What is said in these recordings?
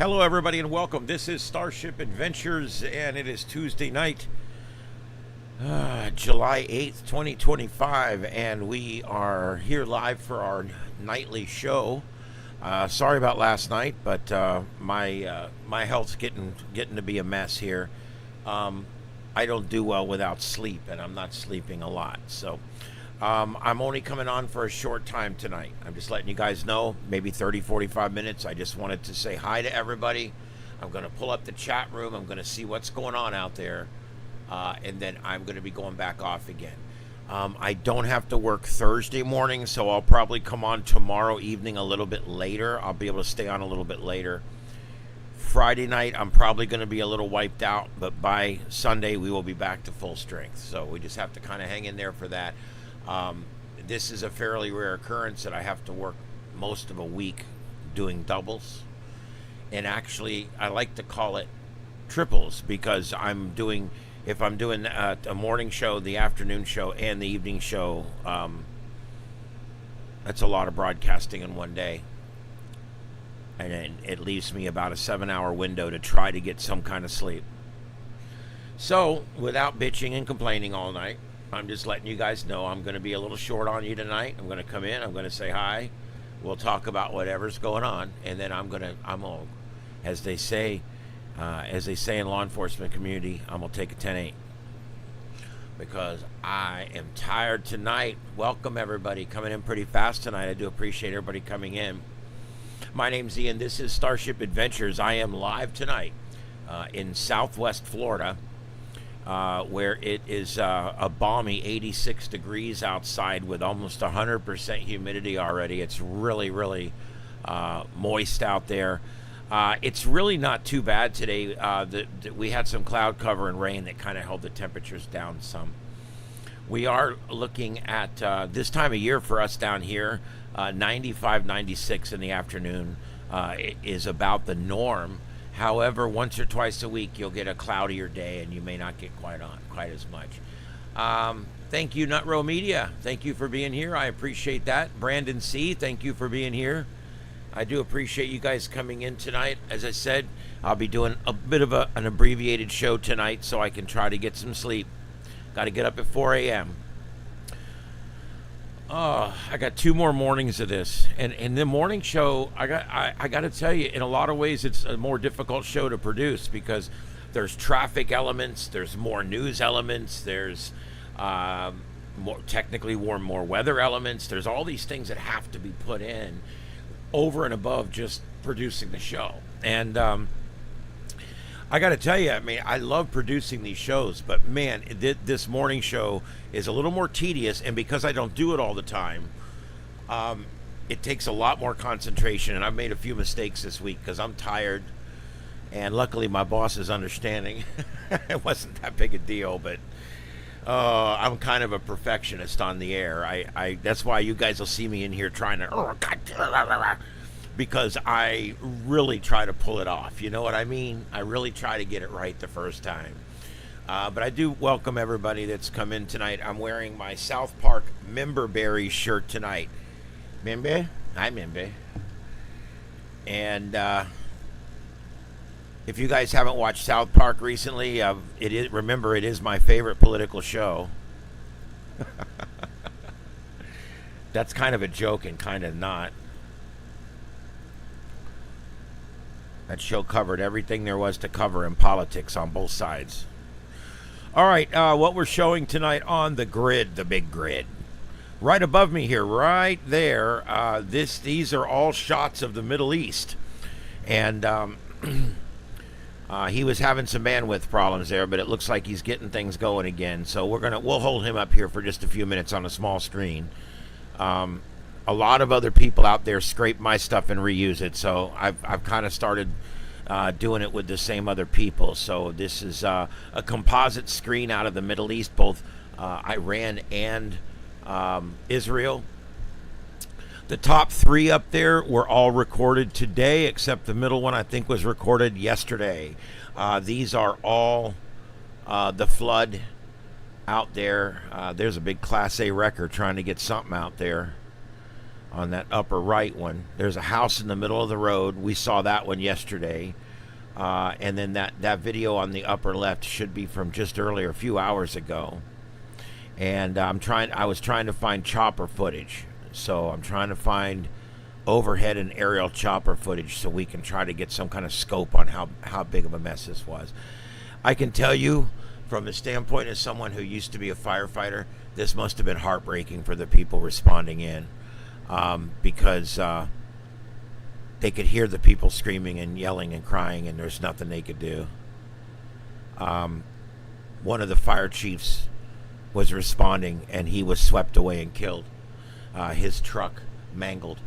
Hello, everybody, and welcome. This is Starship Adventures, and it is Tuesday night, July 8th, 2025, and we are here live for our nightly show. Sorry about last night, but my health's getting to be a mess here. I don't do well without sleep, and I'm not sleeping a lot, so I'm only coming on for a short time tonight. I'm just letting you guys know, maybe 30, 45 minutes. I just wanted to say hi to everybody. I'm going to pull up the chat room. I'm going to see what's going on out there, and then I'm going to be going back off again. I don't have to work Thursday morning, so I'll probably come on tomorrow evening a little bit later. I'll be able to stay on a little bit later. Friday night, I'm probably going to be a little wiped out, but by Sunday, we will be back to full strength. So we just have to kind of hang in there for that. This is a fairly rare occurrence that I have to work most of a week doing doubles. And actually, I like to call it triples because if I'm doing a morning show, the afternoon show, and the evening show, that's a lot of broadcasting in one day. And it leaves me about a 7-hour window to try to get some kind of sleep. So, without bitching and complaining all night, I'm just letting you guys know I'm going to be a little short on you tonight. I'm going to come in. I'm going to say hi. We'll talk about whatever's going on, and then I'm gonna, as they say in law enforcement community, I'm gonna take a 10-8 because I am tired tonight. Welcome everybody coming in pretty fast tonight. I do appreciate everybody coming in. My name's Ian. This is Starship Adventures. I am live tonight in Southwest Florida. Where it is a balmy 86 degrees outside with almost 100% humidity already. It's really, really moist out there. It's really not too bad today. We had some cloud cover and rain that kind of held the temperatures down some. We are looking at this time of year for us down here, 95, 96 in the afternoon is about the norm. However, once or twice a week, you'll get a cloudier day, and you may not get quite as much. Thank you, Nut Row Media. Thank you for being here. I appreciate that. Brandon C., thank you for being here. I do appreciate you guys coming in tonight. As I said, I'll be doing a bit of an abbreviated show tonight so I can try to get some sleep. Got to get up at 4 a.m. Oh, I got 2 more mornings of this, and the morning show, I got to tell you, in a lot of ways, it's a more difficult show to produce because there's traffic elements, there's more news elements, there's more weather elements. There's all these things that have to be put in over and above just producing the show. And I got to tell you, I mean, I love producing these shows, but man, this morning show is a little more tedious, and because I don't do it all the time, it takes a lot more concentration, and I've made a few mistakes this week because I'm tired, and luckily my boss is understanding. It wasn't that big a deal, but I'm kind of a perfectionist on the air. I that's why you guys will see me in here trying to, because I really try to pull it off. You know what I mean? I really try to get it right the first time. But I do welcome everybody that's come in tonight. I'm wearing my South Park Member Berry shirt tonight. Member? Hi, Member. And if you guys haven't watched South Park recently, remember, it is my favorite political show. That's kind of a joke and kind of not. That show covered everything there was to cover in politics on both sides. All right, what we're showing tonight on the grid, the big grid, right above me here, right there. These are all shots of the Middle East, and he was having some bandwidth problems there, but it looks like he's getting things going again. So we'll hold him up here for just a few minutes on a small screen. A lot of other people out there scrape my stuff and reuse it, so I've kind of started doing it with the same other people. So this is a composite screen out of the Middle East, both Iran and Israel. The top 3 up there were all recorded today, except the middle one I think was recorded yesterday. These are all the flood out there. There's a big Class A wrecker trying to get something out there. on that upper right one. There's a house in the middle of the road. We saw that one yesterday. And then that video on the upper left should be from just earlier, a few hours ago. And I was trying to find chopper footage. So I'm trying to find overhead and aerial chopper footage so we can try to get some kind of scope on how big of a mess this was. I can tell you, from the standpoint of someone who used to be a firefighter, this must have been heartbreaking for the people responding in, because they could hear the people screaming and yelling and crying, and there's nothing they could do. One of the fire chiefs was responding, and he was swept away and killed. His truck mangled.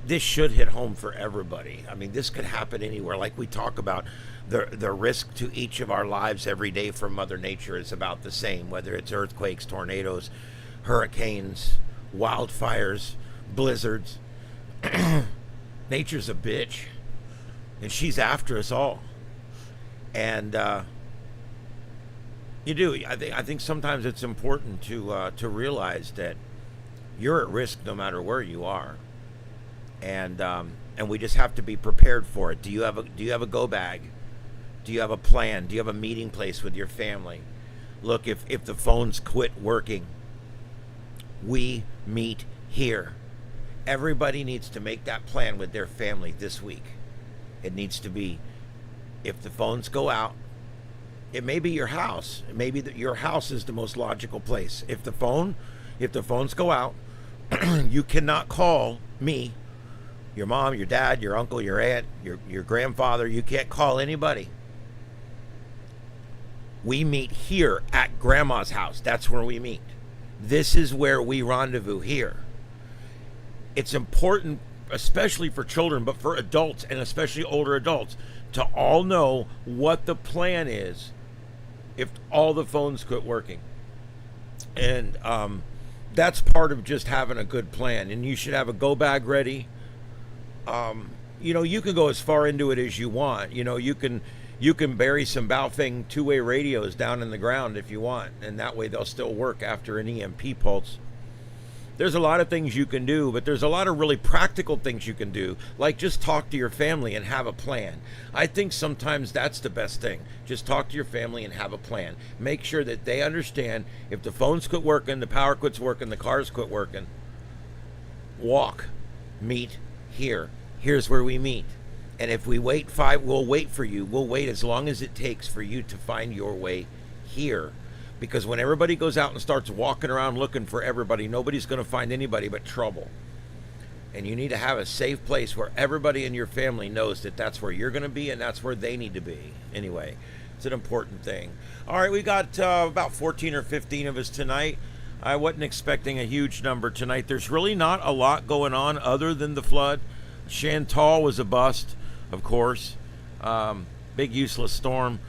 This should hit home for everybody. I mean, this could happen anywhere. Like we talk about, the risk to each of our lives every day from Mother Nature is about the same, whether it's earthquakes, tornadoes, hurricanes, wildfires, blizzards. Nature's a bitch, and she's after us all. And you do. I think sometimes it's important to realize that you're at risk no matter where you are, and we just have to be prepared for it. Do you have a go bag? Do you have a plan? Do you have a meeting place with your family? Look, if the phones quit working, we meet here. Everybody needs to make that plan with their family this week. It needs to be, if the phones go out, it may be your house. Maybe your house is the most logical place. If the phones go out, you cannot call me, your mom, your dad, your uncle, your aunt, your grandfather. You can't call anybody. We meet here at Grandma's house. That's where we meet. This is where we rendezvous here. It's important, especially for children, but for adults, and especially older adults, to all know what the plan is if all the phones quit working. And that's part of just having a good plan. And you should have a go bag ready. You can go as far into it as you want. You can bury some Baofeng two-way radios down in the ground if you want, and that way they'll still work after an EMP pulse. There's a lot of things you can do, but there's a lot of really practical things you can do, like just talk to your family and have a plan. I think sometimes that's the best thing. Just talk to your family and have a plan. Make sure that they understand if the phones quit working, the power quits working, the cars quit working, walk, meet here. Here's where we meet. And if we wait we'll wait for you. We'll wait as long as it takes for you to find your way here. Because when everybody goes out and starts walking around looking for everybody, nobody's going to find anybody but trouble. And you need to have a safe place where everybody in your family knows that that's where you're going to be and that's where they need to be. Anyway, it's an important thing. All right, we got about 14 or 15 of us tonight. I wasn't expecting a huge number tonight. There's really not a lot going on other than the flood. Chantal was a bust, of course. Big useless storm.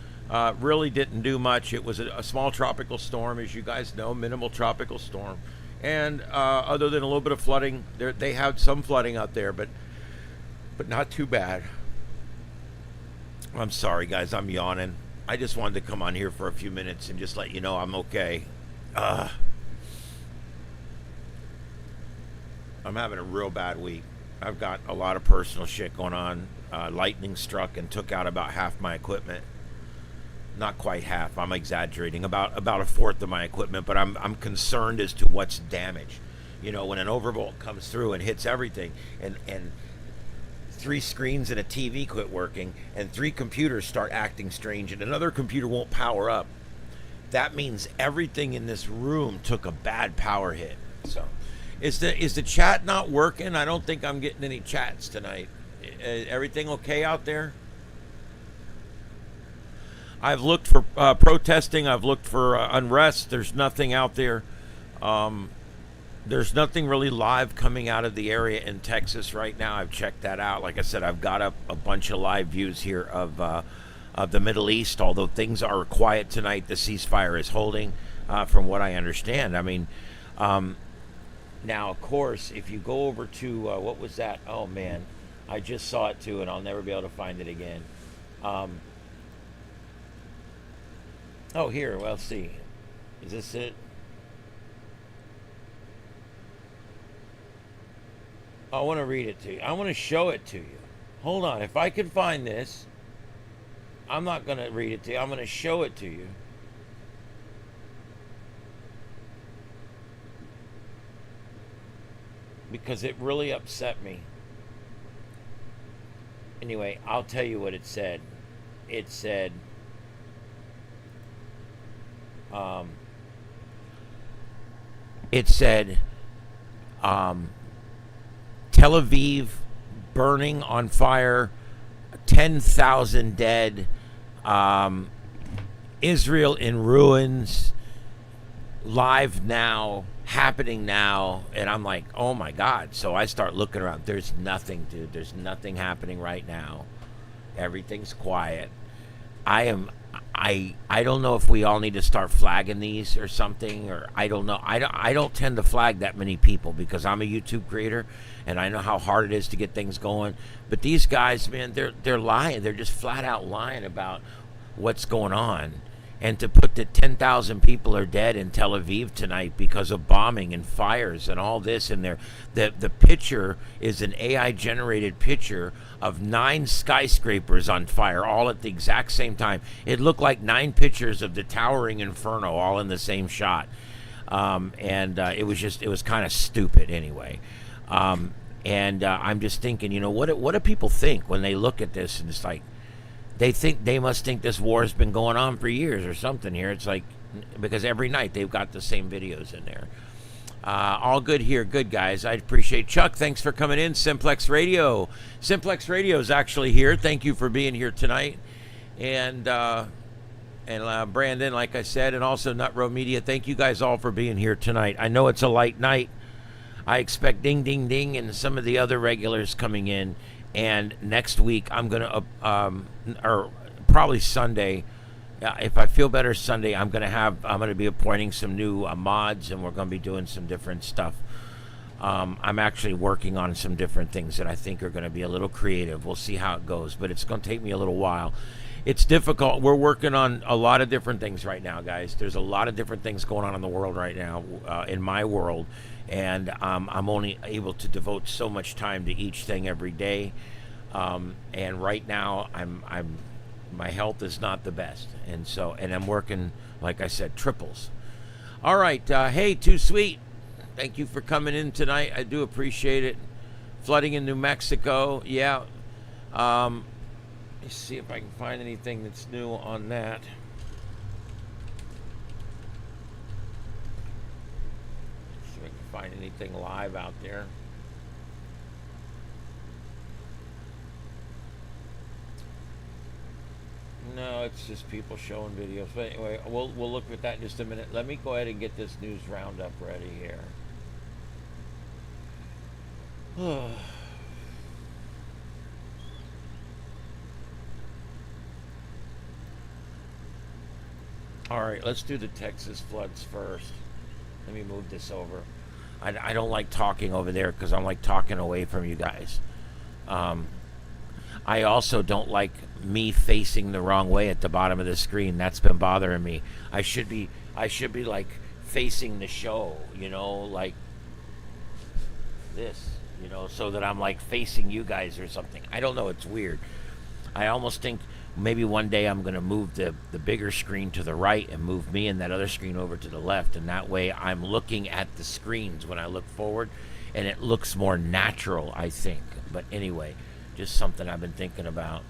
Really didn't do much. It was a small tropical storm, as you guys know, minimal tropical storm. And other than a little bit of flooding, they had some flooding out there, but not too bad. I'm sorry, guys. I'm yawning. I just wanted to come on here for a few minutes and just let you know I'm okay. I'm having a real bad week. I've got a lot of personal shit going on. Lightning struck and took out about half my equipment. Not quite half. I'm exaggerating. About a fourth of my equipment, but I'm concerned as to what's damaged. When an overvolt comes through and hits everything, and 3 screens and a TV quit working, and 3 computers start acting strange, and another computer won't power up. That means everything in this room took a bad power hit. So, is the chat not working? I don't think I'm getting any chats tonight. Everything okay out there? I've looked for protesting. I've looked for unrest. There's nothing out there. There's nothing really live coming out of the area in Texas right now. I've checked that out. Like I said, I've got a bunch of live views here of the Middle East. Although things are quiet tonight, the ceasefire is holding, from what I understand. I mean, now, of course, if you go over to, what was that? Oh, man. I just saw it, too, and I'll never be able to find it again. Oh, here. Well, let's see. Is this it? I want to read it to you. I want to show it to you. Hold on. If I can find this, I'm not going to read it to you. I'm going to show it to you. Because it really upset me. Anyway, I'll tell you what it said. It said, it said, Tel Aviv burning on fire, 10,000 dead, Israel in ruins, live now, happening now. And I'm like, oh my God. So I start looking around. There's nothing, dude. There's nothing happening right now. Everything's quiet. I don't know if we all need to start flagging these or something, or I don't know. I don't tend to flag that many people because I'm a YouTube creator and I know how hard it is to get things going. But these guys, man, they're lying. They're just flat out lying about what's going on. And to put that 10,000 people are dead in Tel Aviv tonight because of bombing and fires and all this, and the picture is an AI generated picture of 9 skyscrapers on fire all at the exact same time. It looked like 9 pictures of the towering inferno all in the same shot. It was kind of stupid anyway. I'm just thinking, what do people think when they look at this? And it's like, they must think this war has been going on for years or something here. It's like, because every night they've got the same videos in there. All good here. Good, guys. I appreciate Chuck. Thanks for coming in. Simplex Radio. Simplex Radio is actually here. Thank you for being here tonight. And Brandon, like I said, and also Nut Row Media. Thank you guys all for being here tonight. I know it's a light night. I expect Ding Ding Ding and some of the other regulars coming in. And next week I'm gonna, or probably Sunday, if I feel better Sunday, I'm gonna be appointing some new mods, and we're gonna be doing some different stuff. I'm actually working on some different things that I think are gonna be a little creative. We'll see how it goes, but it's gonna take me a little while. It's difficult. We're working on a lot of different things right now, guys. There's a lot of different things going on in the world right now, in my world. And I'm only able to devote so much time to each thing every day. And right now, my health is not the best, and I'm working, like I said, triples. All right, hey, Too Sweet, thank you for coming in tonight. I do appreciate it. Flooding in New Mexico, yeah. Let's see if I can find anything that's new on that. Find anything live out there. No, it's just people showing videos. But anyway, we'll look at that in just a minute. Let me go ahead and get this news roundup ready here. All right, let's do the Texas floods first. Let me move this over. I don't like talking over there because I'm like talking away from you guys. I also don't like me facing the wrong way at the bottom of the screen. That's been bothering me. I should be like facing the show, like this, so that I'm like facing you guys or something. I don't know. It's weird. I almost think maybe one day I'm going to move the bigger screen to the right and move me and that other screen over to the left. And that way I'm looking at the screens when I look forward, and it looks more natural, I think. But anyway, just something I've been thinking about.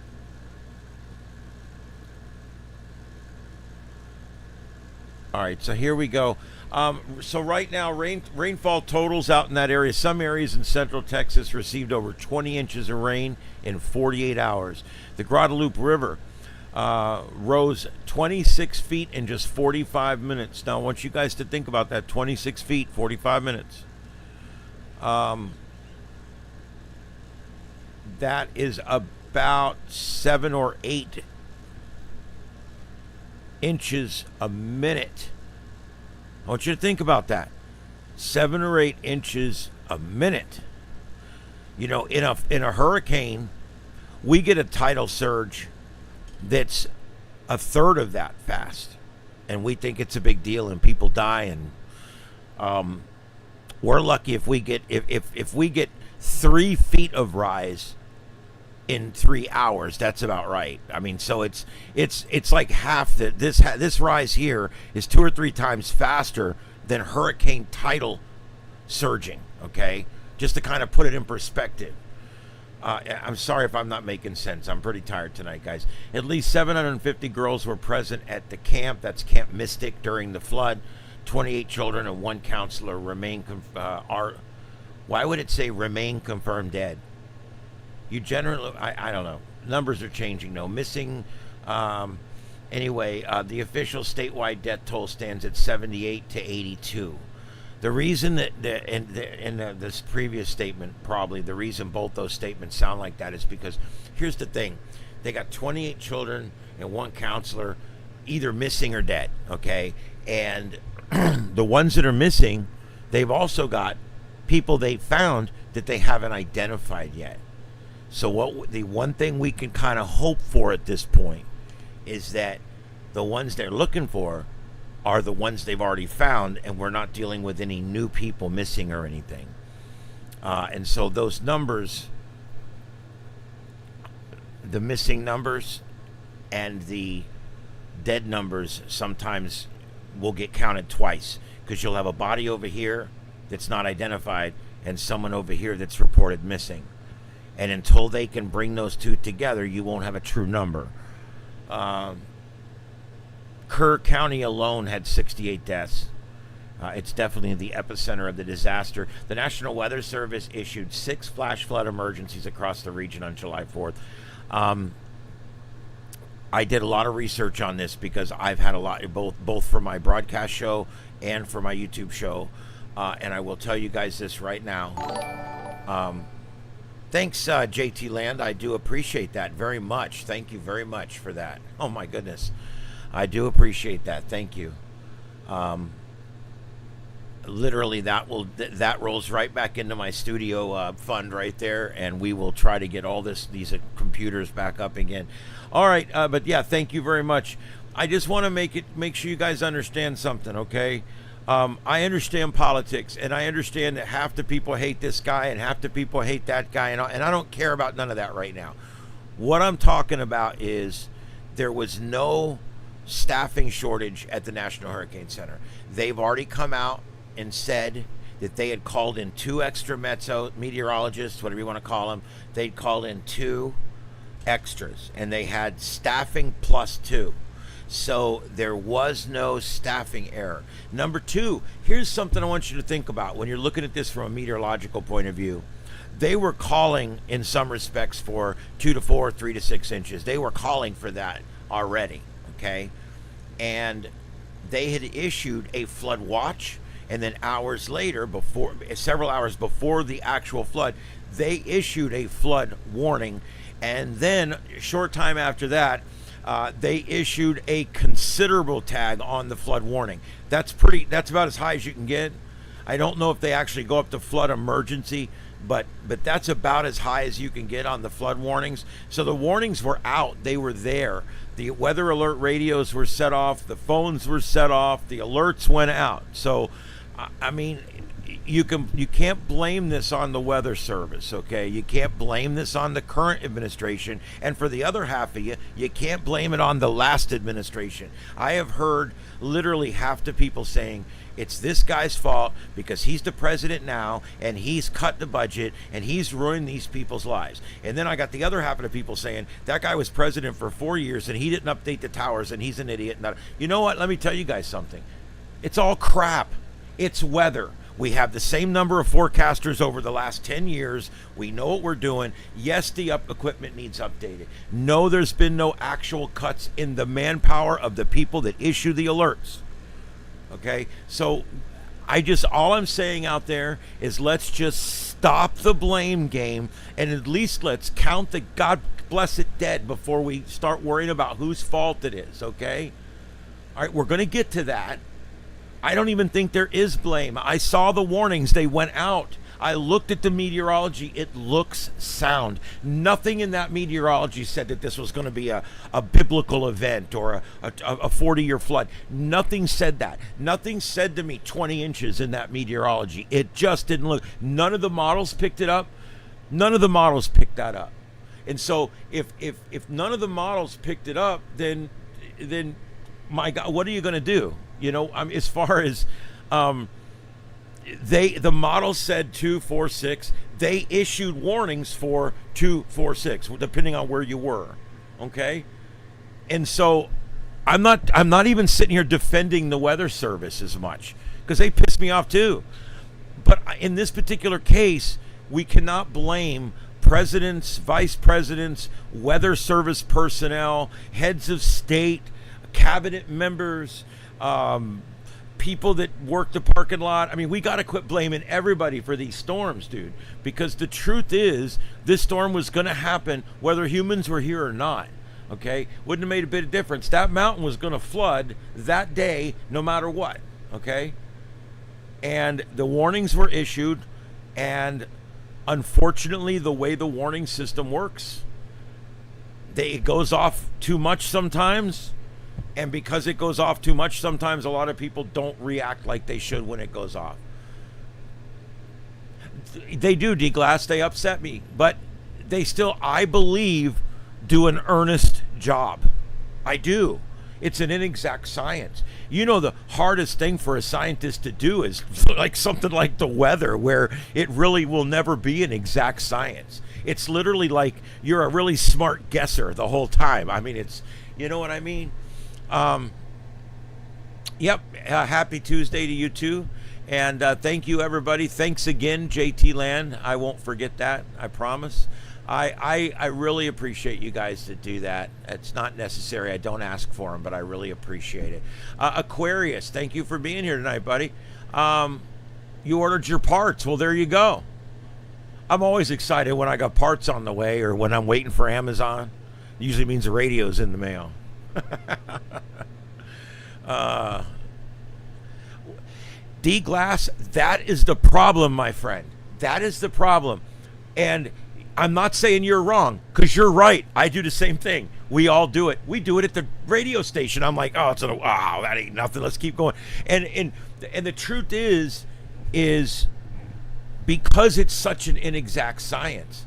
All right, so here we go. So right now, rainfall totals out in that area. Some areas in central Texas received over 20 inches of rain in 48 hours. The Guadalupe River rose 26 feet in just 45 minutes. Now, I want you guys to think about that. 26 feet, 45 minutes. That is about 7 or 8 inches a minute. I want you to think about that. 7 or 8 inches a minute. In a hurricane, we get a tidal surge that's a third of that fast, and we think it's a big deal, and people die. And we're lucky if we get 3 feet of rise in 3 hours. That's about right. I mean, so it's like half that. This rise here is 2 or 3 times faster than hurricane tidal surging. Okay, just to kind of put it in perspective. I'm sorry if I'm not making sense. I'm pretty tired tonight, guys. At least 750 girls were present at the camp. That's Camp Mystic during the flood. 28 children and 1 counselor remain why would it say remain confirmed dead? You generally, I don't know. Numbers are changing. No missing. Anyway, the official statewide death toll stands at 78 to 82. The reason that in this previous statement, probably the reason both those statements sound like that is because here's the thing: they got 28 children and 1 counselor, either missing or dead. Okay, and the ones that are missing, they've also got people they found that they haven't identified yet. So the one thing we can kind of hope for at this point is that the ones they're looking for are the ones they've already found, and we're not dealing with any new people missing or anything. And so those numbers, the missing numbers and the dead numbers, sometimes will get counted twice, because you'll have a body over here that's not identified and someone over here that's reported missing. And until they can bring those two together, you won't have a true number. Kerr County alone had 68 deaths. It's definitely the epicenter of the disaster. The National Weather Service issued 6 flash flood emergencies across the region on July 4th. I did a lot of research on this because I've had a lot, both for my broadcast show and for my YouTube show. And I will tell you guys this right now. Thanks, JT Land. I do appreciate that very much. Thank you very much for that. Oh, my goodness. I do appreciate that. Thank you. Literally, that rolls right back into my studio fund right there, and we will try to get all these computers back up again. All right, but yeah, thank you very much. I just want to make sure you guys understand something, okay? I understand politics, and I understand that half the people hate this guy and half the people hate that guy, and I don't care about none of that right now. What I'm talking about is there was no staffing shortage at the National Hurricane Center. They've already come out and said that they had called in 2 extra meteorologists, whatever you want to call them. They'd called in 2 extras, and they had staffing plus 2. So there was no staffing error. Number 2, here's something I want you to think about when you're looking at this from a meteorological point of view. They were calling, in some respects, for 2 to 4, 3 to 6 inches. They were calling for that already. Okay, and they had issued a flood watch, and then hours later, several hours before the actual flood, they issued a flood warning, and then a short time after that, they issued a considerable tag on the flood warning. That's about as high as you can get. I don't know if they actually go up to flood emergency, but that's about as high as you can get on the flood warnings. So the warnings were out. They were there. The weather alert radios were set off. The phones were set off. The alerts went out. So, I mean, you can't blame this on the weather service, okay? You can't blame this on the current administration. And for the other half of you can't blame it on the last administration. I have heard literally half the people saying, it's this guy's fault because he's the president now and he's cut the budget and he's ruined these people's lives. And then I got the other half of the people saying that guy was president for 4 years and he didn't update the towers and he's an idiot. You know what? Let me tell you guys something. It's all crap. It's weather. We have the same number of forecasters over the last 10 years. We know what we're doing. Yes, the equipment needs updated. No, there's been no actual cuts in the manpower of the people that issue the alerts. Okay, so all I'm saying out there is let's just stop the blame game and at least let's count the God blessed dead before we start worrying about whose fault it is, okay? All right, we're going to get to that. I don't even think there is blame. I saw the warnings. They went out. I looked at the meteorology. It looks sound. Nothing in that meteorology said that this was going to be a biblical event or a 40-year flood. Nothing said that. Nothing said to me 20 inches in that meteorology. It just didn't look. None of the models picked it up. None of the models picked that up. And so if none of the models picked it up, then my God, what are you going to do? As far as the model said 246, they issued warnings for 246, depending on where you were. Okay, and so I'm not even sitting here defending the Weather Service as much, because they piss me off too. But in this particular case, we cannot blame presidents, vice presidents, Weather Service personnel, heads of state, cabinet members, people that work the parking lot. I mean, we got to quit blaming everybody for these storms, dude, because the truth is this storm was going to happen whether humans were here or not. Okay, wouldn't have made a bit of difference. That mountain was going to flood that day no matter what. Okay, and the warnings were issued, and unfortunately, the way the warning system works, it goes off too much sometimes. And because it goes off too much, sometimes a lot of people don't react like they should when it goes off. They do, D-Glass. They upset me. But they still, I believe, do an earnest job. I do. It's an inexact science. The hardest thing for a scientist to do is like something like the weather, where it really will never be an exact science. It's literally like you're a really smart guesser the whole time. I mean, it's, you know what I mean? Yep. Happy Tuesday to you too. And thank you, everybody. Thanks again, JT Land. I won't forget that. I promise. I really appreciate you guys that do that. It's not necessary. I don't ask for them, but I really appreciate it. Aquarius, thank you for being here tonight, buddy. You ordered your parts. Well, there you go. I'm always excited when I got parts on the way or when I'm waiting for Amazon. It usually means the radio's in the mail. D-Glass, that is the problem, my friend. That is the problem. And I'm not saying you're wrong, because you're right. I do the same thing. We all do it. We do it at the radio station. I'm like, oh, that ain't nothing. Let's keep going. And the truth is because it's such an inexact science,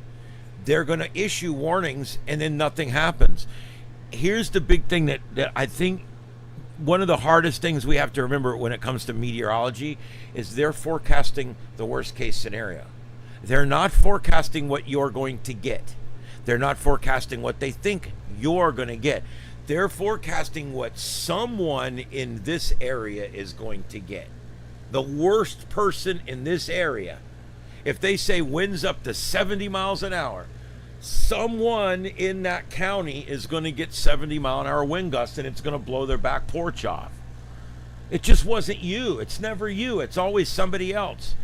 they're going to issue warnings and then nothing happens. Here's the big thing that I think one of the hardest things we have to remember when it comes to meteorology is they're forecasting the worst case scenario. They're not forecasting what you're going to get. They're not forecasting what they think you're going to get. They're forecasting what someone in this area is going to get. The worst person in this area. If they say winds up to 70 miles an hour, someone in that county is going to get 70 mile an hour wind gusts, and it's going to blow their back porch off. It just wasn't you. It's never you. It's always somebody else.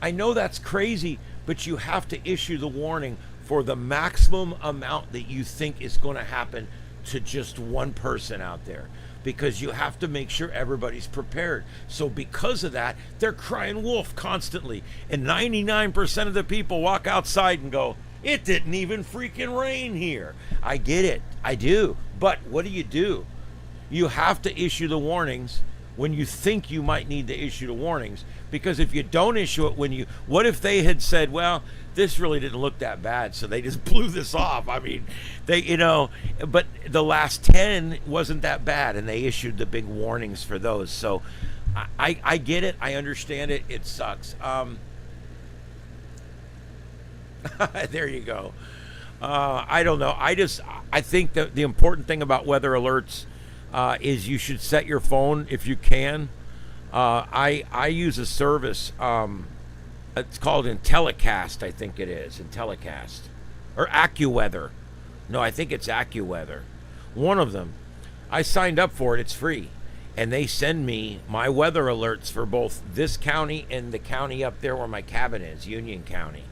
I know that's crazy, but you have to issue the warning for the maximum amount that you think is going to happen to just one person out there, because you have to make sure everybody's prepared. So because of that, they're crying wolf constantly. And 99% of the people walk outside and go, it didn't even freaking rain here. I get it. I do. But what do? You have to issue the warnings when you think you might need to issue the warnings. Because if you don't issue it what if they had said, well, this really didn't look that bad, so they just blew this off. I mean, but the last 10 wasn't that bad, and they issued the big warnings for those. So I get it. I understand it. It sucks. There you go. I don't know. I think that the important thing about weather alerts is you should set your phone if you can. I use a service. It's called Intellicast, I think it is. Intellicast. Or AccuWeather. No, I think it's AccuWeather. One of them. I signed up for it. It's free. And they send me my weather alerts for both this county and the county up there where my cabin is, Union County.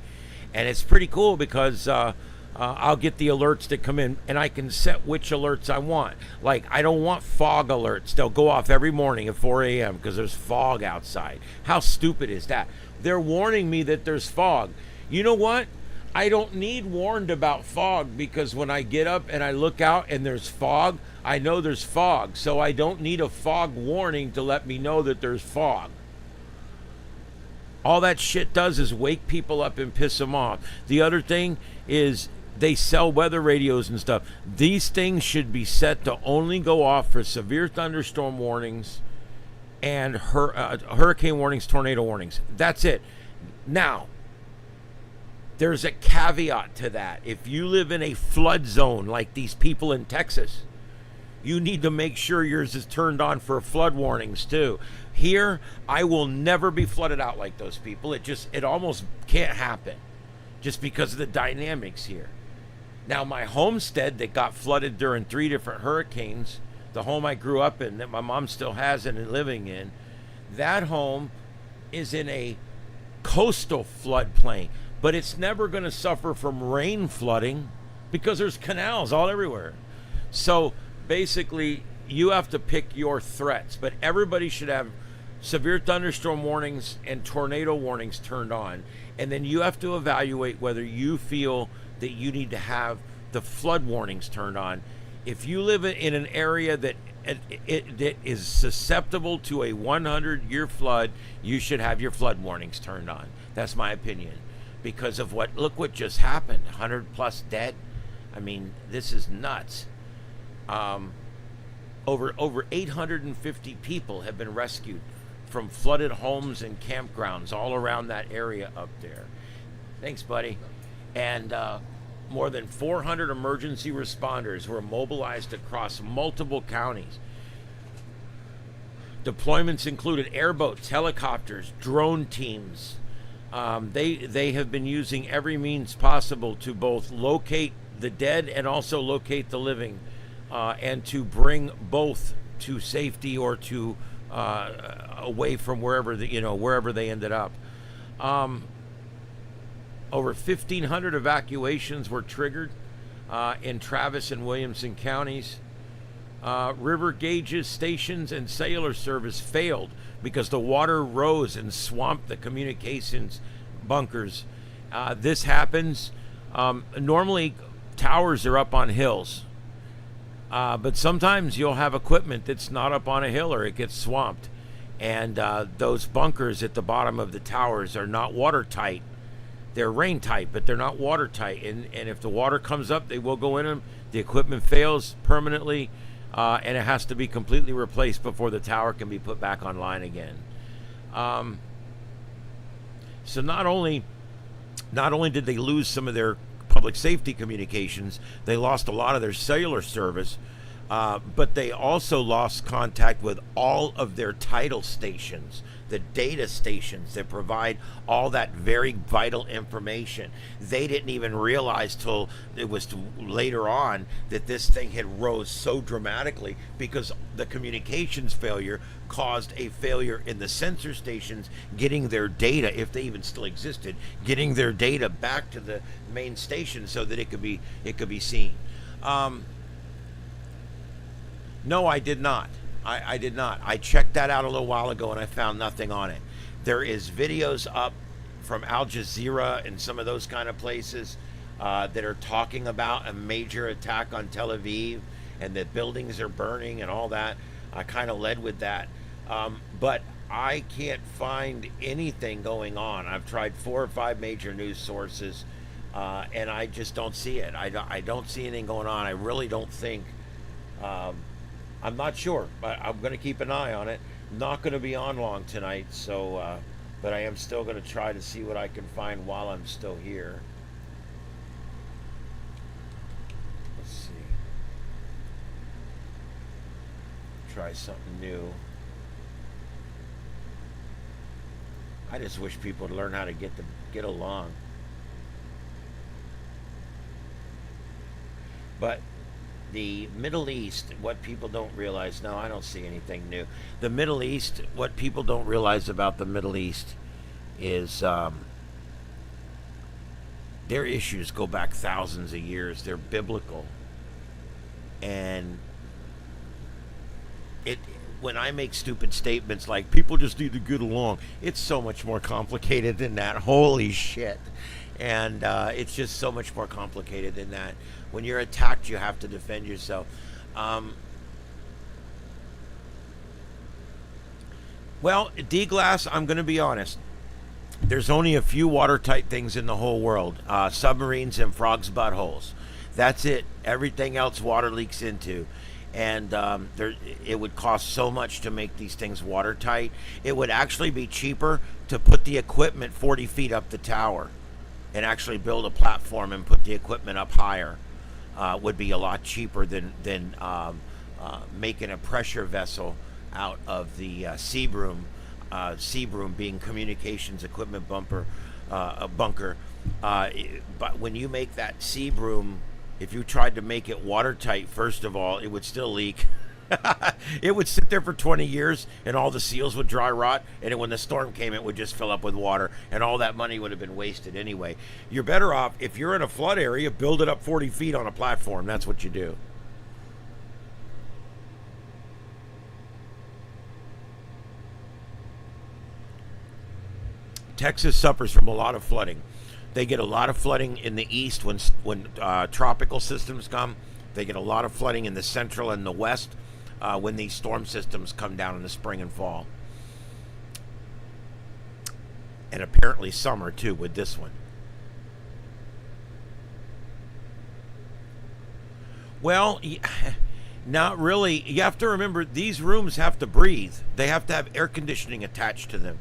And it's pretty cool because I'll get the alerts that come in, and I can set which alerts I want. Like, I don't want fog alerts. They'll go off every morning at 4 a.m. because there's fog outside. How stupid is that? They're warning me that there's fog. You know what? I don't need warned about fog, because when I get up and I look out and there's fog, I know there's fog. So I don't need a fog warning to let me know that there's fog. All that shit does is wake people up and piss them off. The other thing is they sell weather radios and stuff. These things should be set to only go off for severe thunderstorm warnings and hurricane warnings, tornado warnings. That's it. Now, there's a caveat to that. If you live in a flood zone like these people in Texas, you need to make sure yours is turned on for flood warnings too. Here, I will never be flooded out like those people. It almost can't happen just because of the dynamics here. Now, my homestead that got flooded during 3 different hurricanes, the home I grew up in that my mom still has and is living in, that home is in a coastal floodplain, but it's never going to suffer from rain flooding because there's canals all everywhere. So basically, you have to pick your threats, but everybody should have severe thunderstorm warnings and tornado warnings turned on, and then you have to evaluate whether you feel that you need to have the flood warnings turned on. If you live in an area that is susceptible to a 100-year flood, you should have your flood warnings turned on. That's my opinion, because of look what just happened. 100 plus dead. I mean, this is nuts. Over 850 people have been rescued from flooded homes and campgrounds all around that area up there. Thanks, buddy. And more than 400 emergency responders were mobilized across multiple counties. Deployments included airboats, helicopters, drone teams. They have been using every means possible to both locate the dead and also locate the living, and to bring both to safety or to away from wherever they ended up. Over 1,500 evacuations were triggered in Travis and Williamson counties. River gauges, stations, and cellular service failed because the water rose and swamped the communications bunkers. This happens. Normally, towers are up on hills. But sometimes you'll have equipment that's not up on a hill or it gets swamped. And those bunkers at the bottom of the towers are not watertight. They're rain tight, but they're not watertight. And if the water comes up, they will go in them. The equipment fails permanently, and it has to be completely replaced before the tower can be put back online again. So not only did they lose some of their public safety communications, they lost a lot of their cellular service, but they also lost contact with all of their tidal stations, the data stations that provide all that very vital information. They didn't even realize till it was later on that this thing had rose so dramatically because the communications failure caused a failure in the sensor stations getting their data, if they even still existed, getting their data back to the main station so that it could be seen. No, I did not. I did not. I checked that out a little while ago and I found nothing on it. There is videos up from Al Jazeera and some of those kind of places that are talking about a major attack on Tel Aviv and that buildings are burning and all that. I kind of led with that. But I can't find anything going on. I've tried 4 or 5 major news sources and I just don't see it. I don't see anything going on. I really don't think... I'm not sure, but I'm going to keep an eye on it. Not going to be on long tonight, so but I am still going to try to see what I can find while I'm still here. Let's see. Try something new. I just wish people would learn how to get along. But the Middle East, what people don't realize, no, I don't see anything new. The Middle East, what people don't realize about the Middle East is their issues go back thousands of years. They're biblical. And when I make stupid statements like people just need to get along, it's so much more complicated than that. Holy shit. And it's just so much more complicated than that. When you're attacked, you have to defend yourself. Well, D-Glass, I'm going to be honest. There's only a few watertight things in the whole world: submarines and frogs' buttholes. That's it. Everything else water leaks into. And it would cost so much to make these things watertight. It would actually be cheaper to put the equipment 40 feet up the tower and actually build a platform and put the equipment up higher. Would be a lot cheaper than making a pressure vessel out of the Seabroom. Seabroom being communications equipment bunker. But when you make that Seabroom, if you tried to make it watertight, first of all, it would still leak. It would sit there for 20 years and all the seals would dry rot, and then when the storm came, it would just fill up with water, and all that money would have been wasted anyway. You're better off, if you're in a flood area, build it up 40 feet on a platform. That's what you do. Texas suffers from a lot of flooding. They get a lot of flooding in the east when tropical systems come. They get a lot of flooding in the central and the west when these storm systems come down in the spring and fall. And apparently summer too with this one. Well, not really. You have to remember, these rooms have to breathe. They have to have air conditioning attached to them.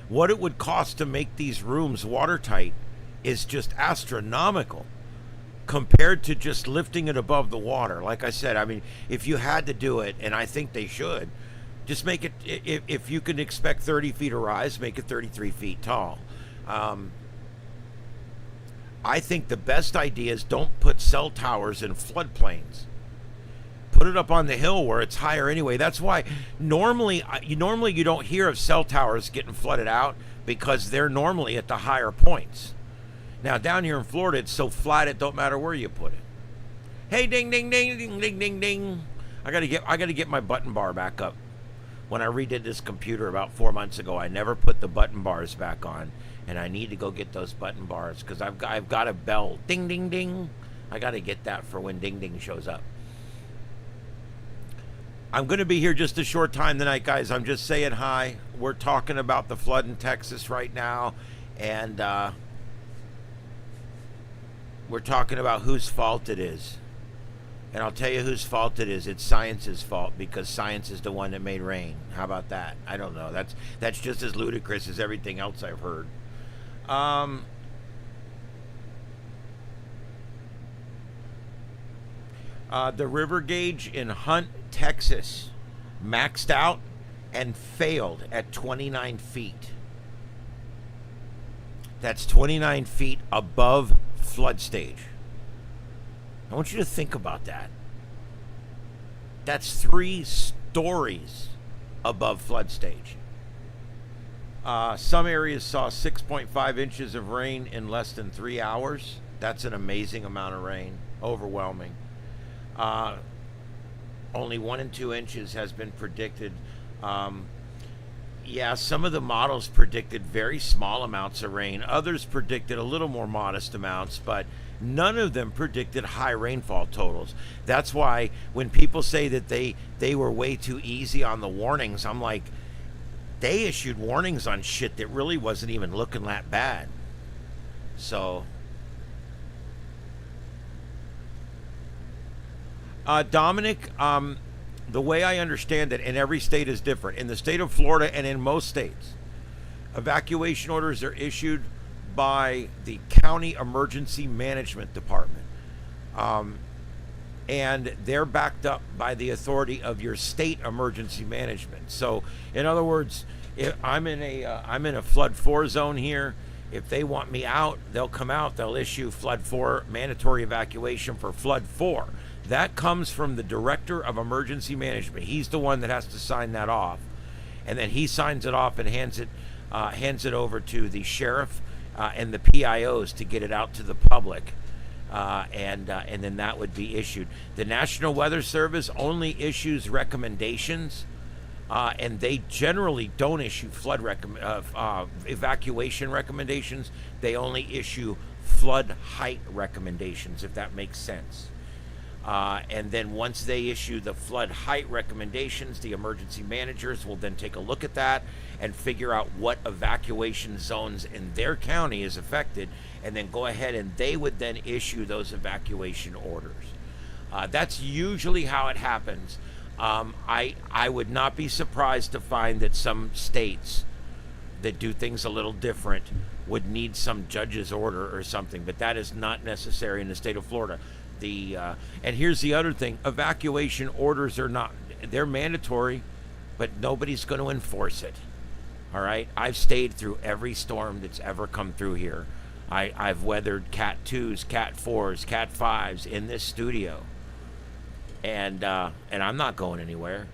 What it would cost to make these rooms watertight is just astronomical compared to just lifting it above the water. Like I said, I mean, if you had to do it, and I think they should, just make it, if you can expect 30 feet of rise, make it 33 feet tall. I think the best idea is don't put cell towers in floodplains. Put it up on the hill where it's higher anyway. That's why normally you don't hear of cell towers getting flooded out, because they're normally at the higher points. Now down here in Florida, it's so flat it don't matter where you put it. Hey, ding ding ding ding ding ding ding. I gotta get my button bar back up. When I redid this computer about 4 months ago, I never put the button bars back on, and I need to go get those button bars because I've got a bell, ding ding ding. I gotta get that for when ding ding shows up. I'm going to be here just a short time tonight, guys. I'm just saying hi. We're talking about the flood in Texas right now, and we're talking about whose fault it is. And I'll tell you whose fault it is. It's science's fault, because science is the one that made rain. How about that? I don't know. That's just as ludicrous as everything else I've heard. The river gauge in Hunt, Texas, maxed out and failed at 29 feet. That's 29 feet above flood stage. I want you to think about that. That's 3 stories above flood stage. Some areas saw 6.5 inches of rain in less than 3 hours. That's an amazing amount of rain. Overwhelming. Only 1 and 2 inches has been predicted. Yeah, some of the models predicted very small amounts of rain. Others predicted a little more modest amounts, but none of them predicted high rainfall totals. That's why when people say that they were way too easy on the warnings, I'm like, they issued warnings on shit that really wasn't even looking that bad. So Dominic, the way I understand it, and every state is different. In the state of Florida and in most states, evacuation orders are issued by the County Emergency Management Department. And they're backed up by the authority of your state emergency management. So, in other words, if I'm in a flood 4 zone here, if they want me out, they'll come out. They'll issue flood 4 mandatory evacuation for flood 4. That comes from the director of emergency management. He's the one that has to sign that off, and then he signs it off and hands it over to the sheriff and the PIOs to get it out to the public, and then that would be issued. The National Weather Service only issues recommendations, and they generally don't issue flood evacuation recommendations. They only issue flood height recommendations, if that makes sense. And then once they issue the flood height recommendations, the emergency managers will then take a look at that and figure out what evacuation zones in their county is affected, and then go ahead and they would then issue those evacuation orders. That's usually how it happens. I would not be surprised to find that some states that do things a little different would need some judge's order or something, but that is not necessary in the state of Florida. And here's the other thing: evacuation orders they're mandatory, but nobody's going to enforce it. All right, I've stayed through every storm that's ever come through here. I've weathered Cat 2s, Cat 4s, Cat 5s in this studio, and I'm not going anywhere.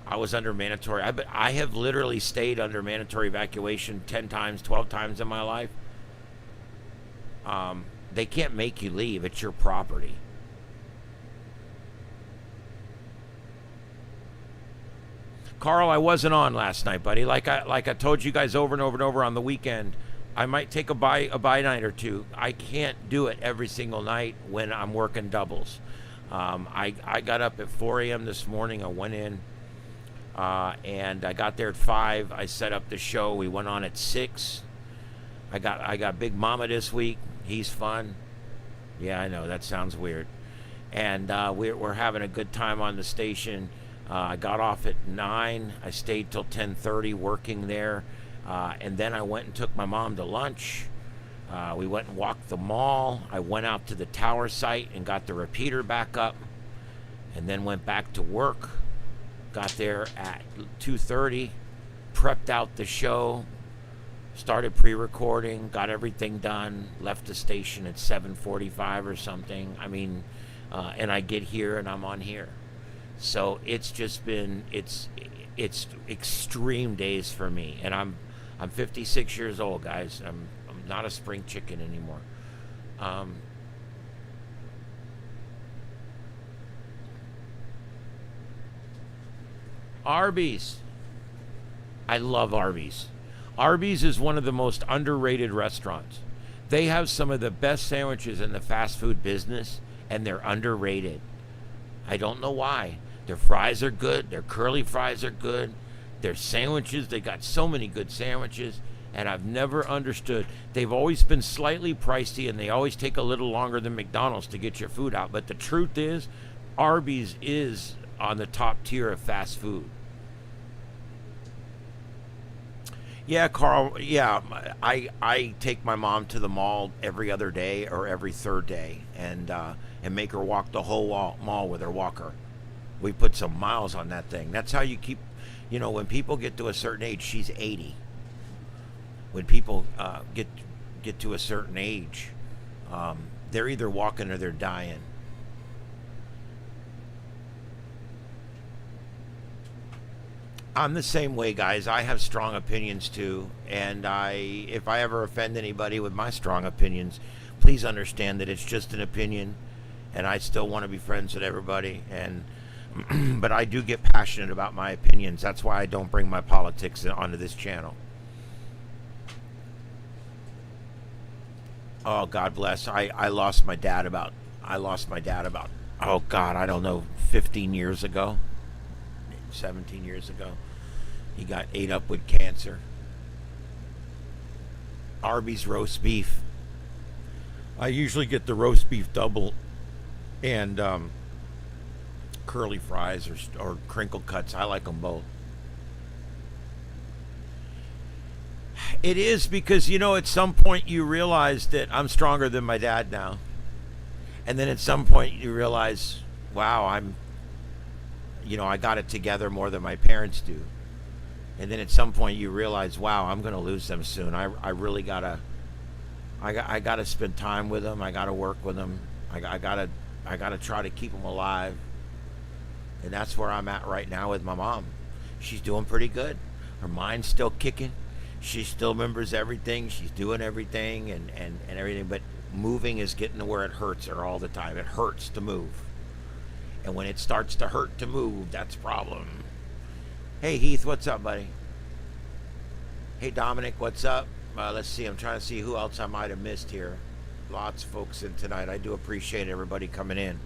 I was under mandatory. I have literally stayed under mandatory evacuation 10 times, 12 times in my life. They can't make you leave. It's your property. Carl, I wasn't on last night, buddy. Like I told you guys over and over and over on the weekend, I might take a bye night or two. I can't do it every single night when I'm working doubles. I got up at 4 a.m. this morning. I went in, and I got there at 5. I set up the show. We went on at 6. I got Big Mama this week. He's fun. Yeah, I know, that sounds weird. And we're having a good time on the station. I got off at 9. I stayed till 10:30 working there. And then I went and took my mom to lunch. We went and walked the mall. I went out to the tower site and got the repeater back up. And then went back to work. Got there at 2:30. Prepped out the show. Started pre-recording, got everything done, left the station at 7:45 or something. I mean, and I get here and I'm on here. So it's just been, it's extreme days for me. And I'm 56 years old, guys. I'm not a spring chicken anymore. Arby's. I love Arby's. Arby's is one of the most underrated restaurants. They have some of the best sandwiches in the fast food business, and they're underrated. I don't know why. Their fries are good. Their curly fries are good. Their sandwiches, they got so many good sandwiches, and I've never understood. They've always been slightly pricey, and they always take a little longer than McDonald's to get your food out. But the truth is, Arby's is on the top tier of fast food. Yeah, Carl, yeah, I take my mom to the mall every other day or every third day, and make her walk the whole mall with her walker. We put some miles on that thing. That's how you keep, when people get to a certain age, she's 80. When people get to a certain age, they're either walking or they're dying. I'm the same way, guys. I have strong opinions too, and if I ever offend anybody with my strong opinions, please understand that it's just an opinion, and I still want to be friends with everybody. And but I do get passionate about my opinions. That's why I don't bring my politics onto this channel. Oh, God bless. I lost my dad about oh God, I don't know, 15 years ago. 17 years ago. He got ate up with cancer. Arby's roast beef. I usually get the roast beef double and curly fries or crinkle cuts. I like them both. It is because, at some point you realize that I'm stronger than my dad now. And then at some point you realize, wow, I got it together more than my parents do. And then at some point you realize, wow, I'm going to lose them soon. I really gotta spend time with them. I gotta work with them. I gotta try to keep them alive. And that's where I'm at right now with my mom. She's doing pretty good. Her mind's still kicking. She still remembers everything. She's doing everything and everything. But moving is getting to where it hurts her all the time. It hurts to move. And when it starts to hurt to move, that's a problem. Hey, Heath, what's up, buddy? Hey, Dominic, what's up? Let's see. I'm trying to see who else I might have missed here. Lots of folks in tonight. I do appreciate everybody coming in.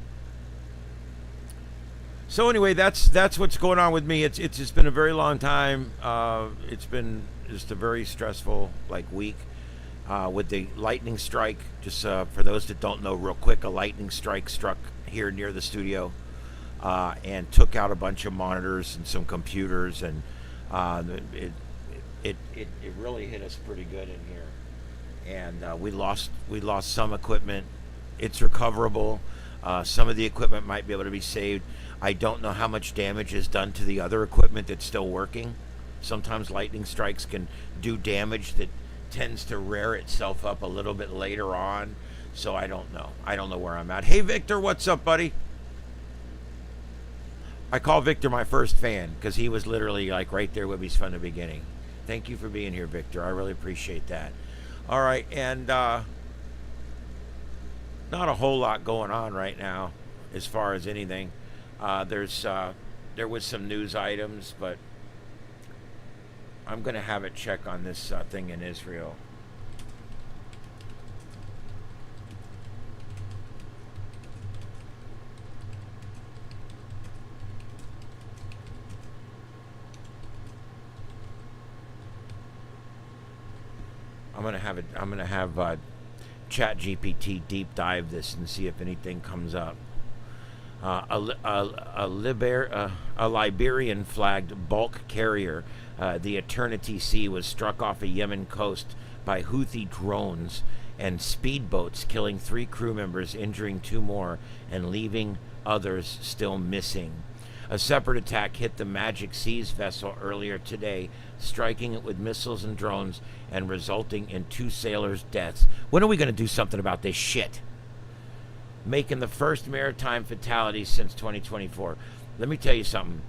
So anyway, that's what's going on with me. It's just been a very long time. It's been just a very stressful week with the lightning strike. Just for those that don't know, real quick, a lightning strike struck here near the studio and took out a bunch of monitors and some computers, and it really hit us pretty good in here. And we lost some equipment. It's recoverable. Some of the equipment might be able to be saved. I don't know how much damage is done to the other equipment that's still working. Sometimes lightning strikes can do damage that tends to rear itself up a little bit later on. So I don't know. I don't know where I'm at. Hey, Victor, what's up, buddy? I call Victor my first fan because he was literally right there with me from the beginning. Thank you for being here, Victor. I really appreciate that. All right, and not a whole lot going on right now as far as anything. There was some news items, but I'm going to have it check on this thing in Israel. I'm going to have ChatGPT deep dive this and see if anything comes up. A Liberian flagged bulk carrier, the Eternity Sea, was struck off a Yemen coast by Houthi drones and speedboats, killing 3 crew members, injuring 2 more, and leaving others still missing. A separate attack hit the Magic Seas vessel earlier today, striking it with missiles and drones and resulting in 2 sailors' deaths. When are we going to do something about this shit? Making the first maritime fatality since 2024. Let me tell you something.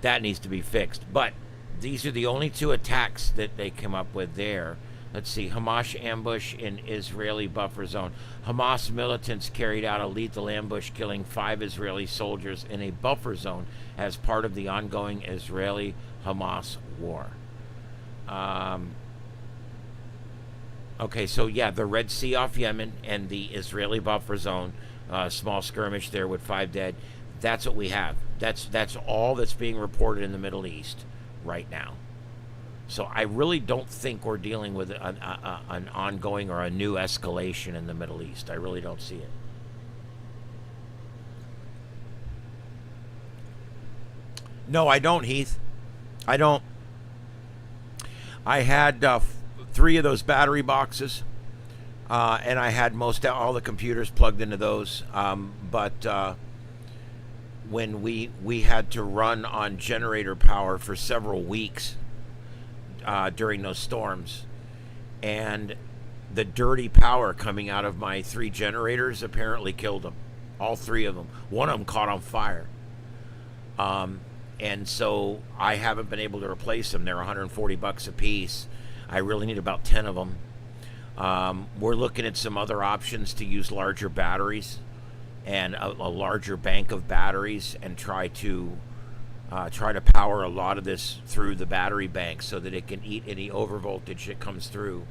That needs to be fixed. But these are the only 2 attacks that they came up with there. Let's see. Hamas ambush in Israeli buffer zone. Hamas militants carried out a lethal ambush, killing 5 Israeli soldiers in a buffer zone as part of the ongoing Israeli-Hamas war. Okay, so yeah, the Red Sea off Yemen and the Israeli buffer zone, small skirmish there with 5 dead. That's what we have. That's all that's being reported in the Middle East right now. So I really don't think we're dealing with an ongoing or a new escalation in the Middle East. I really don't see it. No, I don't, Heath. I don't. I had 3 of those battery boxes, and I had all the computers plugged into those. But when we had to run on generator power for several weeks during those storms, and the dirty power coming out of my 3 generators apparently killed them. All 3 of them. One of them caught on fire. And so I haven't been able to replace them. They're $140 a piece. I really need about 10 of them. We're looking at some other options to use larger batteries and a larger bank of batteries, and try to power a lot of this through the battery bank so that it can eat any overvoltage that comes through.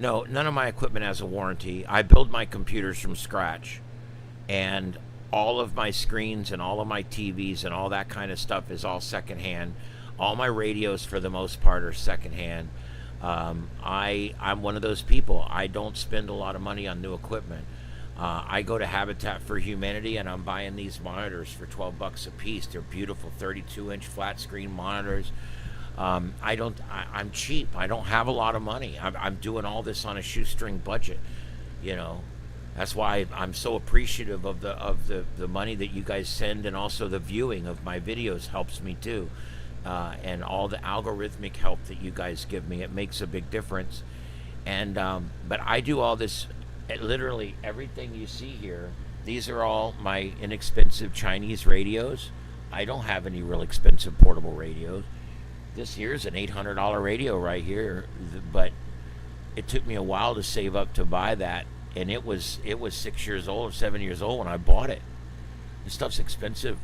No, none of my equipment has a warranty. I build my computers from scratch, and all of my screens and all of my TVs and all that kind of stuff is all secondhand. All my radios, for the most part, are secondhand. I'm one of those people. I don't spend a lot of money on new equipment. I go to Habitat for Humanity, and I'm buying these monitors for $12 a piece. They're beautiful 32-inch flat screen monitors. I'm cheap. I don't have a lot of money. I'm doing all this on a shoestring budget. You know, that's why I'm so appreciative of the money that you guys send, and also the viewing of my videos helps me too, and all the algorithmic help that you guys give me. It makes a big difference. And but I do all this. Literally everything you see here, these are all my inexpensive Chinese radios. I don't have any real expensive portable radios. This here's an $800 radio right here, but it took me a while to save up to buy that, and it was 6 years old or 7 years old when I bought it. This stuff's expensive.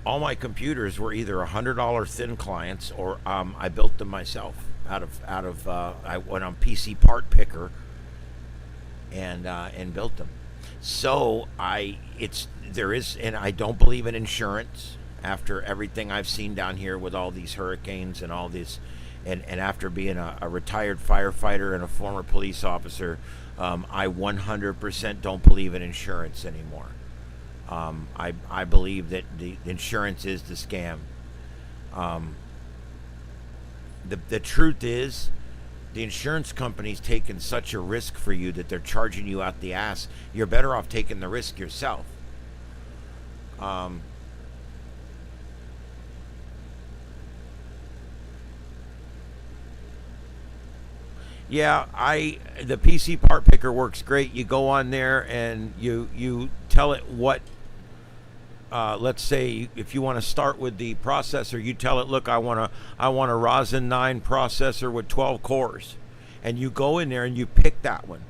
All my computers were either $100 thin clients, or I built them myself. I went on PC Part Picker and built them. So there is, and I don't believe in insurance after everything I've seen down here with all these hurricanes and all this, and after being a retired firefighter and a former police officer, I 100% don't believe in insurance anymore. I believe that the insurance is the scam. The truth is, the insurance company's taking such a risk for you that they're charging you out the ass. You're better off taking the risk yourself. Yeah, the PC Part Picker works great. You go on there and you tell it what. Let's say if you want to start with the processor, you tell it, look, I want a Ryzen 9 processor with 12 cores, and you go in there and you pick that one.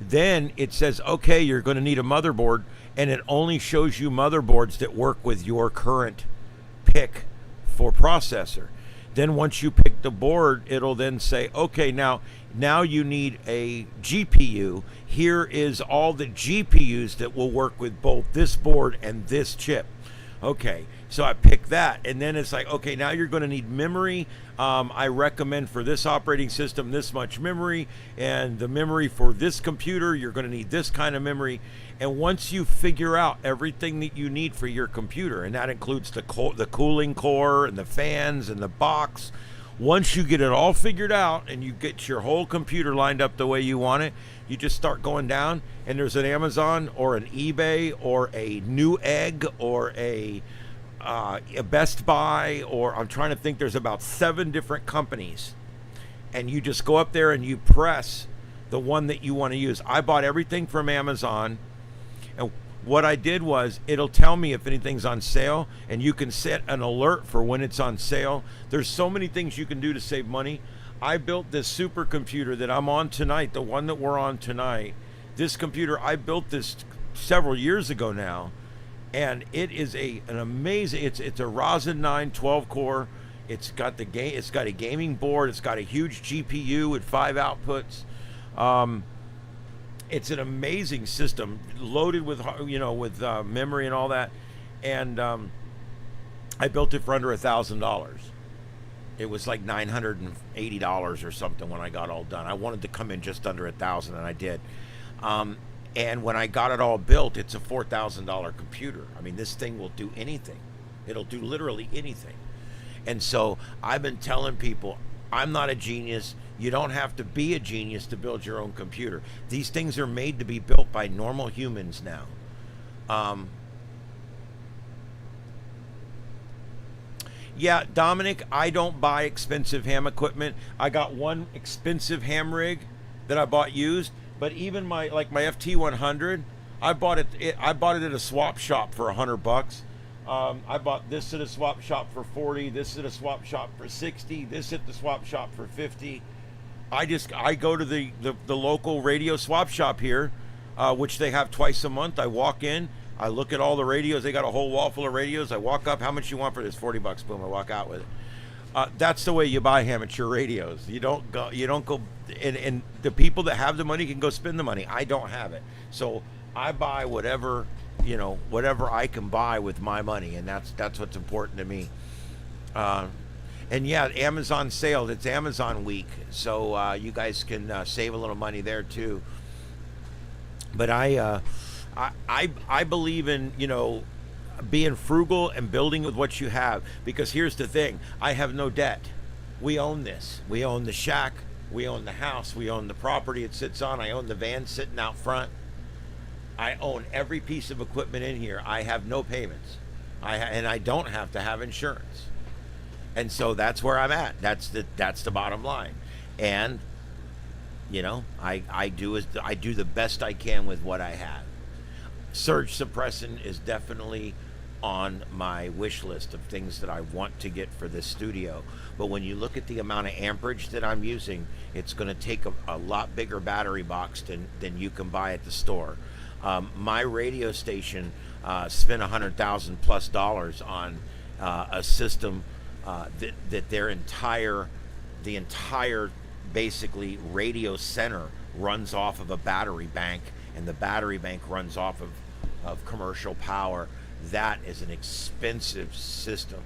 Then it says, okay, you're going to need a motherboard, and it only shows you motherboards that work with your current pick for processor. Then once you pick the board, it'll then say, okay, now you need a GPU. Here is all the GPUs that will work with both this board and this chip. Okay, so I pick that, and then it's like, okay, now you're going to need memory. I recommend for this operating system this much memory, and the memory for this computer, you're going to need this kind of memory. And once you figure out everything that you need for your computer, and that includes the cooling core and the fans and the box, once you get it all figured out and you get your whole computer lined up the way you want it, you just start going down, and there's an Amazon or an eBay or a Newegg or a Best Buy, or I'm trying to think, there's about 7 different companies, and you just go up there and you press the one that you want to use. I bought everything from Amazon, and what I did was, it'll tell me if anything's on sale, and you can set an alert for when it's on sale. There's so many things you can do to save money. I built this supercomputer that I'm on tonight, the one that we're on tonight. This computer, I built this several years ago now, and it is an amazing, it's a Ryzen 9 12 core. It's got a gaming board, it's got a huge GPU with 5 outputs. It's an amazing system, loaded with memory and all that. And I built it for under $1,000. It was like $980 or something when I got all done. I wanted to come in just under $1,000, and I did. And when I got it all built, it's a $4,000 computer. I mean, this thing will do anything. It'll do literally anything. And so I've been telling people, I'm not a genius. You don't have to be a genius to build your own computer. These things are made to be built by normal humans now. Yeah, Dominic, I don't buy expensive ham equipment. I got one expensive ham rig that I bought used, but even my FT100, I bought it at a swap shop for $100. I bought this at a swap shop for $40, this at a swap shop for $60, this at the swap shop for $50. I go to the local radio swap shop here, which they have twice a month. I walk in, I look at all the radios. They got a whole wall full of radios. I walk up, how much you want for this? $40. Boom, I walk out with it. That's the way you buy amateur radios. You don't go, and the people that have the money can go spend the money. I don't have it. So I buy whatever I can buy with my money, and that's what's important to me. And yeah, Amazon sale, it's Amazon week, so you guys can save a little money there too. But I believe in, being frugal and building with what you have, because here's the thing, I have no debt. We own this. We own the shack, we own the house, we own the property it sits on, I own the van sitting out front. I own every piece of equipment in here. I have no payments. And I don't have to have insurance. And so that's where I'm at. That's the bottom line. And I do the best I can with what I have. Surge suppressant is definitely on my wish list of things that I want to get for this studio. But when you look at the amount of amperage that I'm using, it's going to take a lot bigger battery box than you can buy at the store. My radio station spent $100,000+ on a system that their entire the entire basically radio center runs off of a battery bank, and the battery bank runs off of commercial power. That is an expensive system.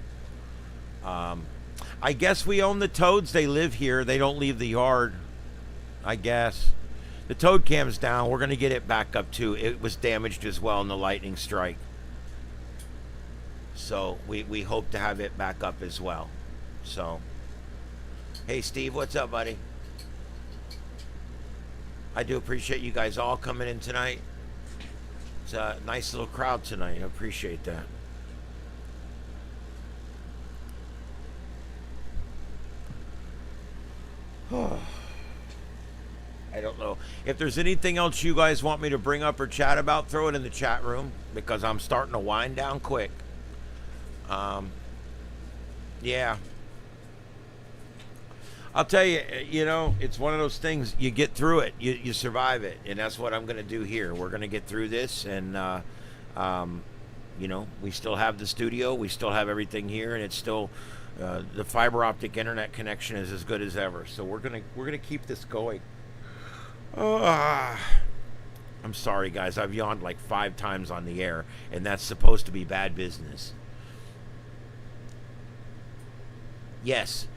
I guess we own the toads. They live here. They don't leave the yard. I guess. The toad cam's down. We're going to get it back up too. It was damaged as well in the lightning strike. So we hope to have it back up as well. So, hey Steve, what's up, buddy? I do appreciate you guys all coming in tonight. It's a nice little crowd tonight. I appreciate that. I don't know. If there's anything else you guys want me to bring up or chat about, throw it in the chat room, because I'm starting to wind down quick. Yeah. I'll tell you, you know, it's one of those things, you get through it, you survive it, and that's what I'm going to do here. We're going to get through this, and, you know, we still have the studio, we still have everything here, and it's still, the fiber optic internet connection is as good as ever, so we're gonna keep this going. I'm sorry, guys, I've yawned like 5 times on the air, and that's supposed to be bad business. Yes.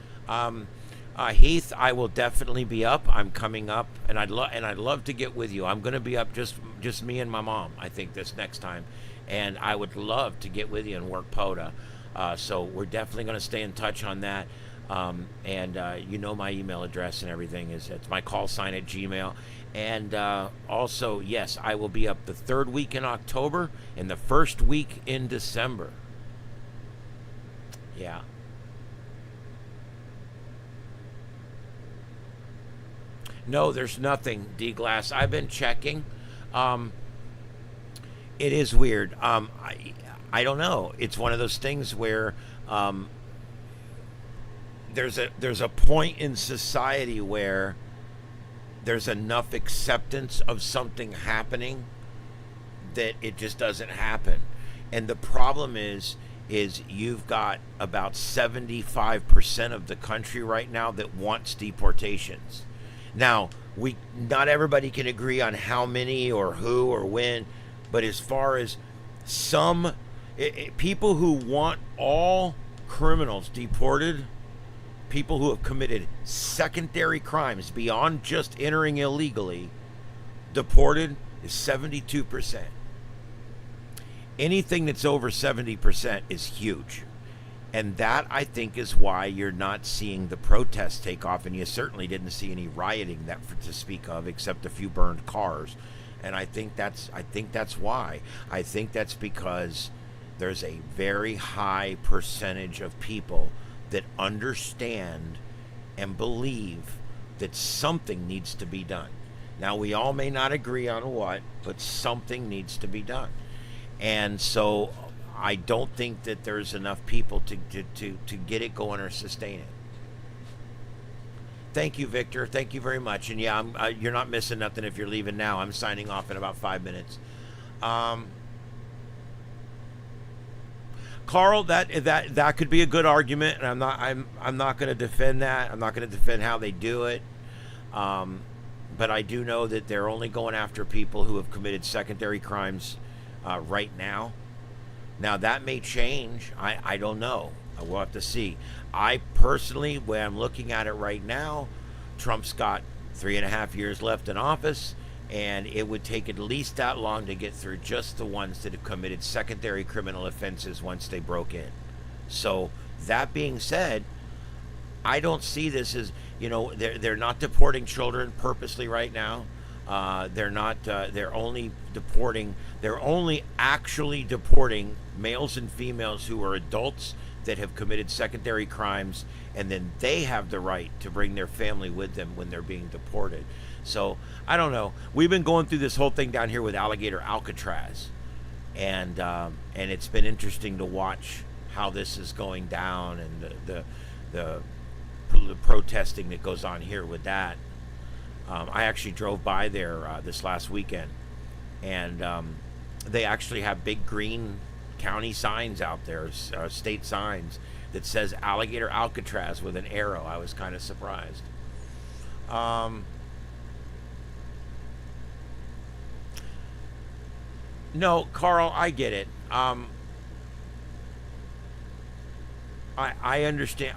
Heath, I will definitely be up. I'm coming up, and I'd love to get with you. I'm going to be up just me and my mom, I think, this next time, and I would love to get with you and work POTA. So we're definitely going to stay in touch on that. And you know my email address and everything it's my call sign at Gmail. And also, yes, I will be up the 3rd week in October and the 1st week in December. Yeah. No, there's nothing, D-Glass. I've been checking. It is weird. I don't know. It's one of those things where there's a point in society where there's enough acceptance of something happening that it just doesn't happen. And the problem is you've got about 75% of the country right now that wants deportations. Now, not everybody can agree on how many or who or when, but as far as people who want all criminals deported, people who have committed secondary crimes beyond just entering illegally, deported, is 72%. Anything that's over 70% is huge. And that, I think, is why you're not seeing the protests take off, and you certainly didn't see any rioting to speak of, except a few burned cars. And I think that's why. I think that's because there's a very high percentage of people that understand and believe that something needs to be done. Now, we all may not agree on what, but something needs to be done. And so I don't think that there's enough people to get it going or sustain it. Thank you, Victor. Thank you very much. And yeah, you're not missing nothing if you're leaving now. I'm signing off in about 5 minutes. Carl, that could be a good argument, and I'm not going to defend that. I'm not going to defend how they do it. But I do know that they're only going after people who have committed secondary crimes right now. Now, that may change. I don't know. We'll have to see. I personally, when I'm looking at it right now, Trump's got 3.5 years left in office, and it would take at least that long to get through just the ones that have committed secondary criminal offenses once they broke in. So, that being said, I don't see this as, they're not deporting children purposely right now. They're not, they're only actually deporting males and females who are adults that have committed secondary crimes, and then they have the right to bring their family with them when they're being deported. So, I don't know. We've been going through this whole thing down here with Alligator Alcatraz, and it's been interesting to watch how this is going down, and the protesting that goes on here with that. I actually drove by there this last weekend, and they actually have big green county signs out there, state signs, that says Alligator Alcatraz with an arrow. I was kind of surprised. No, Carl, I get it. I understand.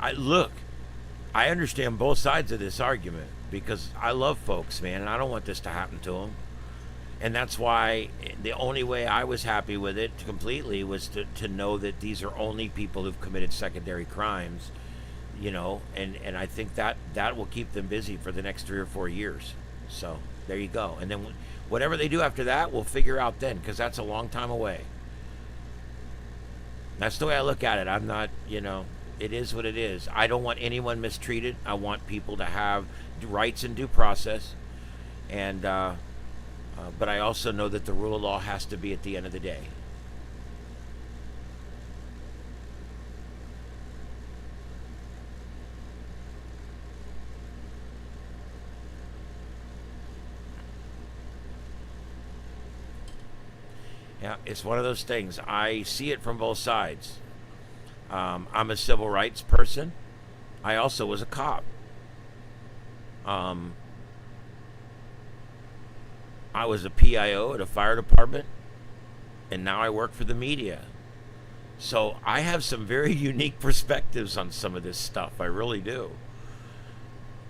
I understand both sides of this argument because I love folks, man, and I don't want this to happen to them. And that's why the only way I was happy with it completely was to know that these are only people who've committed secondary crimes, you know, and I think that will keep them busy for the next 3 or 4 years. So there you go. And then whatever they do after that, we'll figure out then, because that's a long time away. That's the way I look at it. I'm not, you know, it is what it is. I don't want anyone mistreated. I want people to have rights and due process. And, but I also know that the rule of law has to be at the end of the day. Yeah, it's one of those things. I see it from both sides. I'm a civil rights person. I also was a cop. I was a PIO at a fire department, and now I work for the media. So I have some very unique perspectives on some of this stuff. I really do.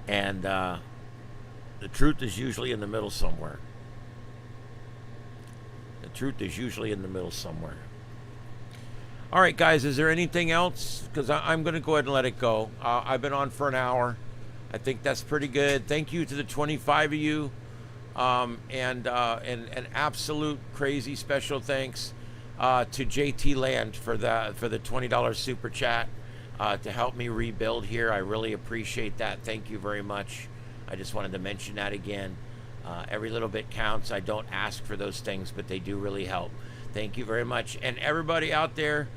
And the truth is usually in the middle somewhere. The truth is usually in the middle somewhere. All right, guys, is there anything else? Because I'm going to go ahead and let it go. I've been on for an hour. I think that's pretty good. Thank you to the 25 of you. And an absolute crazy special thanks to JT Land for the $20 super chat to help me rebuild here. I really appreciate that. Thank you very much. I just wanted to mention that again. Every little bit counts. I don't ask for those things, but they do really help. Thank you very much. And everybody out there,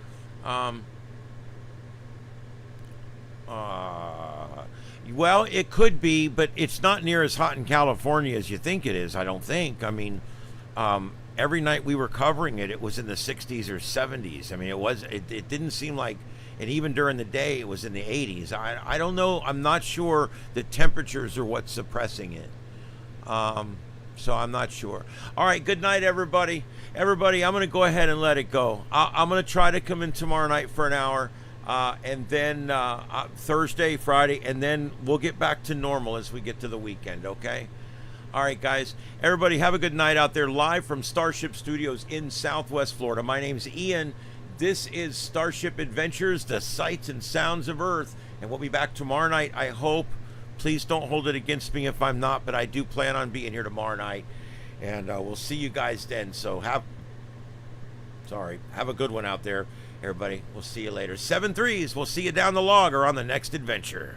well, it could be, but it's not near as hot in California as you think it is, I don't think. I mean, every night we were covering it, it was in the 60s or 70s. I mean, it didn't seem like, and even during the day, it was in the 80s. I don't know. I'm not sure the temperatures are what's suppressing it. So I'm not sure. All right, good night, everybody. Everybody, I'm going to go ahead and let it go. I'm going to try to come in tomorrow night for an hour, and then Thursday, Friday, and then we'll get back to normal as we get to the weekend, okay? All right, guys. Everybody, have a good night out there, live from Starship Studios in Southwest Florida. My name's Ian. This is Starship Adventures, the sights and sounds of Earth, and we'll be back tomorrow night, I hope. Please don't hold it against me if I'm not, but I do plan on being here tomorrow night. And we'll see you guys then. So have a good one out there, everybody. We'll see you later. 7 3s. We'll see you down the log or on the next adventure.